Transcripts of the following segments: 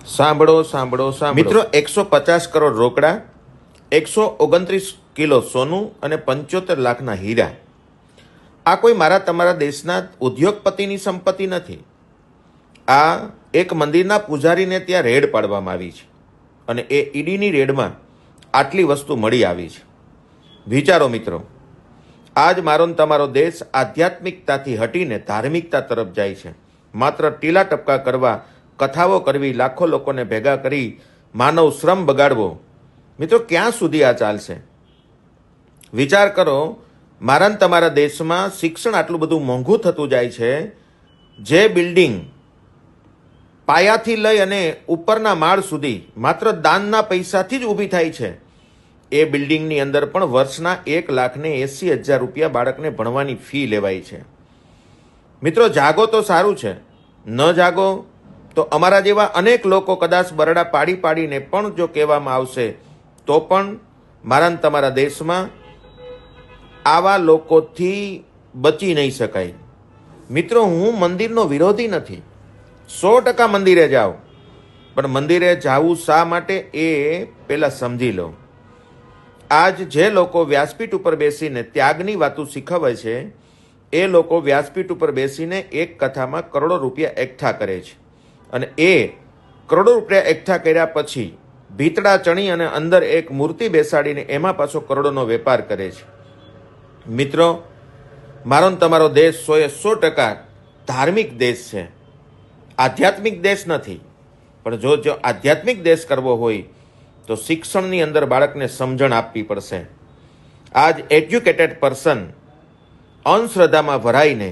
સાંભળો સાંભળો સાંભળો મિત્રો, 150 કરોડ રોકડા, 129 કિલો સોનું અને 75 લાખના હીરા. આ કોઈ મારા તમારા દેશના ઉદ્યોગપતિની સંપત્તિ નથી. આ એક મંદિરના પૂજારીને ત્યાં રેડ પાડવામાં આવી છે અને એ ઈડીની રેડમાં આટલી વસ્તુ મળી આવી છે. વિચારો મિત્રો, આજ મારો ને તમારો દેશ આધ્યાત્મિકતાથી હટીને ધાર્મિકતા તરફ જાય છે. માત્ર ટીલા ટપકા કરવા, કથાઓ કરવી, લાખો લોકોને ભેગા કરી માનવ શ્રમ બગાડવો. મિત્રો, ક્યાં સુધી આ ચાલશે? વિચાર કરો, મારા ને તમારા દેશમાં શિક્ષણ આટલું બધું મોંઘું થતું જાય છે. જે બિલ્ડિંગ પાયાથી લઈ અને ઉપરના માળ સુધી માત્ર દાનના પૈસાથી જ ઊભી થાય છે, એ બિલ્ડિંગની અંદર પણ વર્ષના 1,80,000 રૂપિયા બાળકને ભણવાની ફી લેવાય છે. મિત્રો, જાગો તો સારું છે, ન જાગો તો અમારા જેવા અનેક લોકો કદાચ બરડા પાડી પાડીને પણ જો કહેવામાં આવશે તો પણ મારા ને તમારા દેશમાં આવા લોકોથી બચી નહીં શકાય. મિત્રો, હું મંદિરનો વિરોધી નથી, 100% મંદિરે જાઓ, પણ મંદિરે જાવું શા માટે એ પહેલાં સમજી લો. આજ જે લોકો વ્યાસપીઠ ઉપર બેસીને ત્યાગની વાતો શીખવે છે, એ લોકો વ્યાસપીઠ ઉપર બેસીને એક કથામાં કરોડો રૂપિયા એકઠા કરે છે અને એ કરોડો રૂપિયા એકઠા કર્યા પછી ભીતડા ચણી અને અંદર એક મૂર્તિ બેસાડીને એમાં પાછો કરોડોનો વેપાર કરે છે. મિત્રો, મારો ને તમારો દેશ 100% ધાર્મિક દેશ છે, આધ્યાત્મિક દેશ નથી. પણ જો આધ્યાત્મિક દેશ કરવો હોય તો શિક્ષણની અંદર બાળકને સમજણ આપવી પડશે. આજ એજ્યુકેટેડ પર્સન અંધશ્રદ્ધામાં ભરાઈને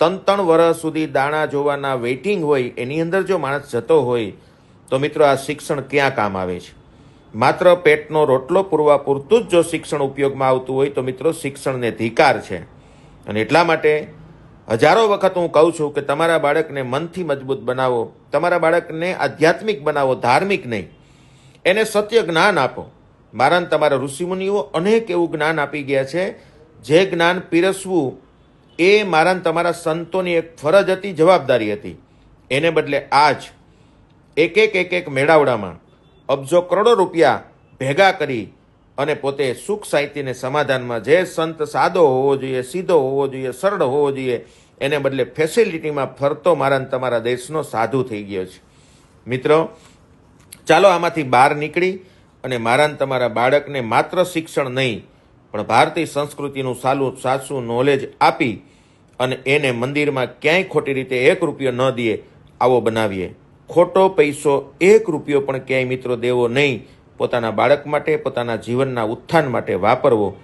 3 વર્ષ સુધી દાણા જોવાના વેઇટિંગ હોય, એની અંદર જો માણસ જતો હોય તો મિત્રો, આ શિક્ષણ ક્યાં કામ આવે છે? માત્ર પેટનો રોટલો પૂરવા પૂરતું જ જો શિક્ષણ ઉપયોગમાં આવતું હોય તો મિત્રો, શિક્ષણને ધિકાર છે. અને એટલા માટે હજારો વખત હું કહું છું કે તમારા બાળકને મનથી મજબૂત બનાવો, તમારા બાળકને આધ્યાત્મિક બનાવો, ધાર્મિક નહીં. એને સત્ય જ્ઞાન આપો. મારા ને તમારા ઋષિમુનિઓ અનેક એવું જ્ઞાન આપી ગયા છે, જે જ્ઞાન પીરસવું એ મારા ને તમારા સંતોની એક ફરજ હતી, જવાબદારી હતી. એને બદલે આજ એક મેળાવડામાં અબજો કરોડો રૂપિયા ભેગા કરી અને પોતે સુખ શાંતિને સમાધાનમાં, જે સંત સાદો હોવો જોઈએ, સીધો હોવો જોઈએ, સરળ હોવો જોઈએ, એને બદલે ફેસિલિટીમાં ફરતો મારા ને તમારા દેશનો સાધુ થઈ ગયો છે. મિત્રો, ચાલો આમાંથી બહાર નીકળી અને મારા ને તમારા બાળકને માત્ર શિક્ષણ નહીં પણ ભારતીય સંસ્કૃતિનું સાચું નોલેજ આપી અને એને મંદિરમાં ક્યાંય ખોટી રીતે 1 રૂપિયો ન દે આવો બનાવીએ. ખોટો પૈસો 1 રૂપિયો પણ ક્યાંય મિત્રો દેવો નહીં. પોતાના બાળક માટે, પોતાના જીવનના ઉત્થાન માટે વાપરવો.